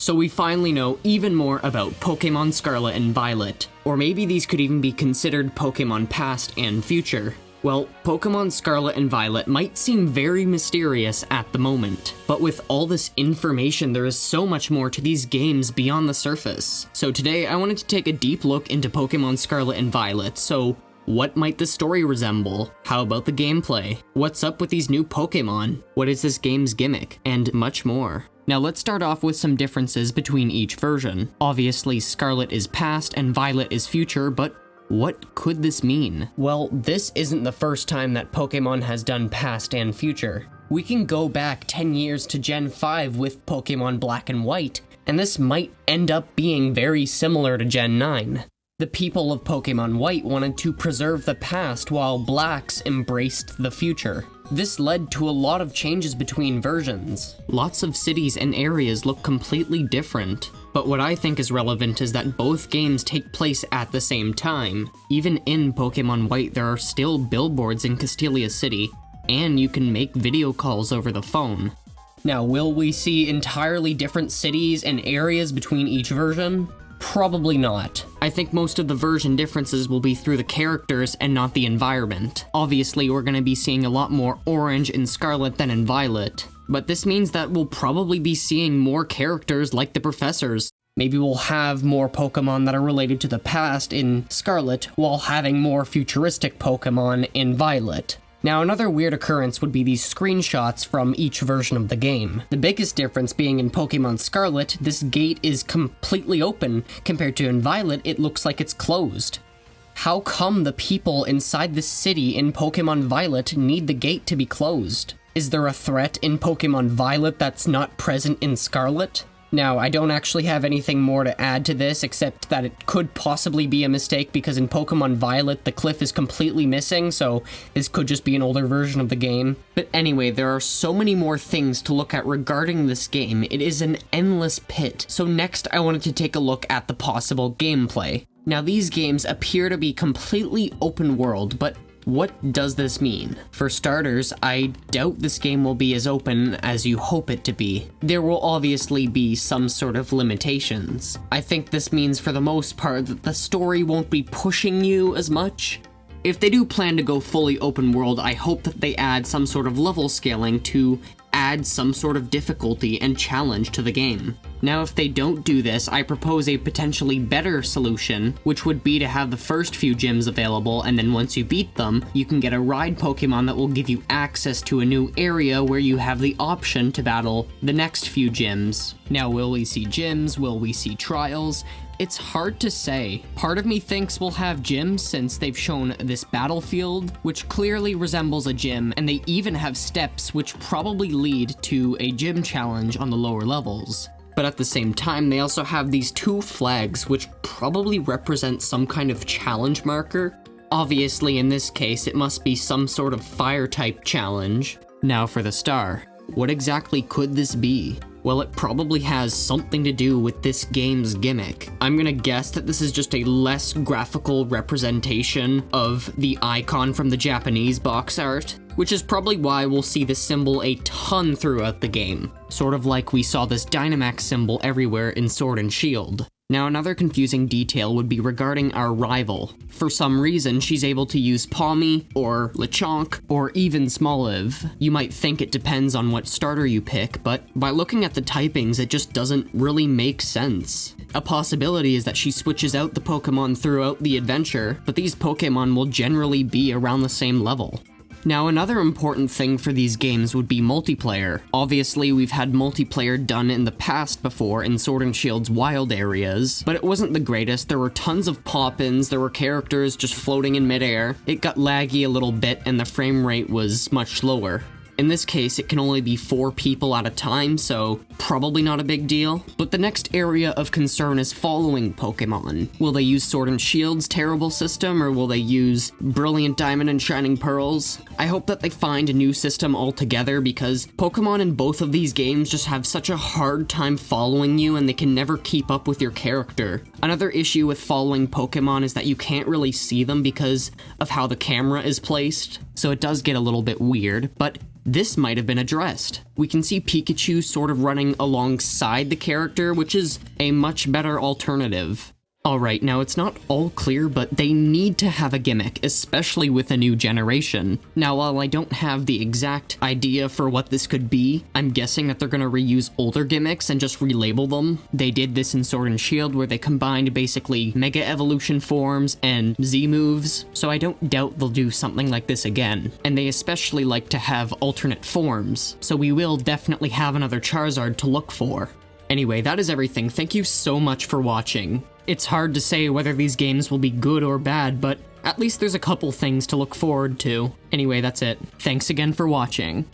So we finally know even more about Pokemon Scarlet and Violet. Or maybe these could even be considered Pokemon Past and Future. Well, Pokemon Scarlet and Violet might seem very mysterious at the moment, but with all this information there is so much more to these games beyond the surface. So today I wanted to take a deep look into Pokemon Scarlet and Violet, so what might the story resemble? How about the gameplay? What's up with these new Pokemon? What is this game's gimmick? And much more. Now let's start off with some differences between each version. Obviously Scarlet is past and Violet is future, but what could this mean? Well, this isn't the first time that Pokemon has done past and future. We can go back 10 years to Gen 5 with Pokemon Black and White, and this might end up being very similar to Gen 9. The people of Pokemon White wanted to preserve the past while Blacks embraced the future. This led to a lot of changes between versions. Lots of cities and areas look completely different. But what I think is relevant is that both games take place at the same time. Even in Pokemon White, there are still billboards in Castelia City, and you can make video calls over the phone. Now, will we see entirely different cities and areas between each version? Probably not. I think most of the version differences will be through the characters and not the environment. Obviously, we're going to be seeing a lot more orange in Scarlet than in Violet, but this means that we'll probably be seeing more characters like the professors. Maybe we'll have more Pokemon that are related to the past in Scarlet, while having more futuristic Pokemon in Violet. Now, another weird occurrence would be these screenshots from each version of the game. The biggest difference being in Pokemon Scarlet, this gate is completely open, compared to in Violet, it looks like it's closed. How come the people inside the city in Pokemon Violet need the gate to be closed? Is there a threat in Pokemon Violet that's not present in Scarlet? Now, I don't actually have anything more to add to this, except that it could possibly be a mistake because in Pokemon Violet, the cliff is completely missing, so this could just be an older version of the game. But anyway, there are so many more things to look at regarding this game. It is an endless pit. So next, I wanted to take a look at the possible gameplay. Now, these games appear to be completely open world, but what does this mean? For starters, I doubt this game will be as open as you hope it to be. There will obviously be some sort of limitations. I think this means for the most part that the story won't be pushing you as much. If they do plan to go fully open world, I hope that they add some sort of level scaling to add some sort of difficulty and challenge to the game. Now, if they don't do this, I propose a potentially better solution, which would be to have the first few gyms available, and then once you beat them, you can get a ride Pokemon that will give you access to a new area where you have the option to battle the next few gyms. Now, will we see gyms? Will we see trials? It's hard to say. Part of me thinks we'll have gyms since they've shown this battlefield, which clearly resembles a gym, and they even have steps which probably lead to a gym challenge on the lower levels. But at the same time, they also have these two flags which probably represent some kind of challenge marker. Obviously, in this case, it must be some sort of fire-type challenge. Now for the star. What exactly could this be? Well, it probably has something to do with this game's gimmick. I'm gonna guess that this is just a less graphical representation of the icon from the Japanese box art, which is probably why we'll see the symbol a ton throughout the game. Sort of like we saw this Dynamax symbol everywhere in Sword and Shield. Now, another confusing detail would be regarding our rival. For some reason, she's able to use Pawmi, or Lechonk, or even Smoliv. You might think it depends on what starter you pick, but by looking at the typings, it just doesn't really make sense. A possibility is that she switches out the Pokemon throughout the adventure, but these Pokemon will generally be around the same level. Now, another important thing for these games would be multiplayer. Obviously, we've had multiplayer done in the past before in Sword and Shield's wild areas, but it wasn't the greatest. There were tons of pop-ins, there were characters just floating in midair. It got laggy a little bit, and the frame rate was much lower. In this case, it can only be 4 people at a time, so probably not a big deal. But the next area of concern is following Pokemon. Will they use Sword and Shield's terrible system, or will they use Brilliant Diamond and Shining Pearls? I hope that they find a new system altogether, because Pokemon in both of these games just have such a hard time following you, and they can never keep up with your character. Another issue with following Pokemon is that you can't really see them because of how the camera is placed, so it does get a little bit weird, but this might have been addressed. We can see Pikachu sort of running alongside the character, which is a much better alternative. Alright, now it's not all clear, but they need to have a gimmick, especially with a new generation. Now, while I don't have the exact idea for what this could be, I'm guessing that they're gonna reuse older gimmicks and just relabel them. They did this in Sword and Shield, where they combined basically Mega Evolution forms and Z moves, so I don't doubt they'll do something like this again. And they especially like to have alternate forms, so we will definitely have another Charizard to look for. Anyway, that is everything. Thank you so much for watching. It's hard to say whether these games will be good or bad, but at least there's a couple things to look forward to. Anyway, that's it. Thanks again for watching.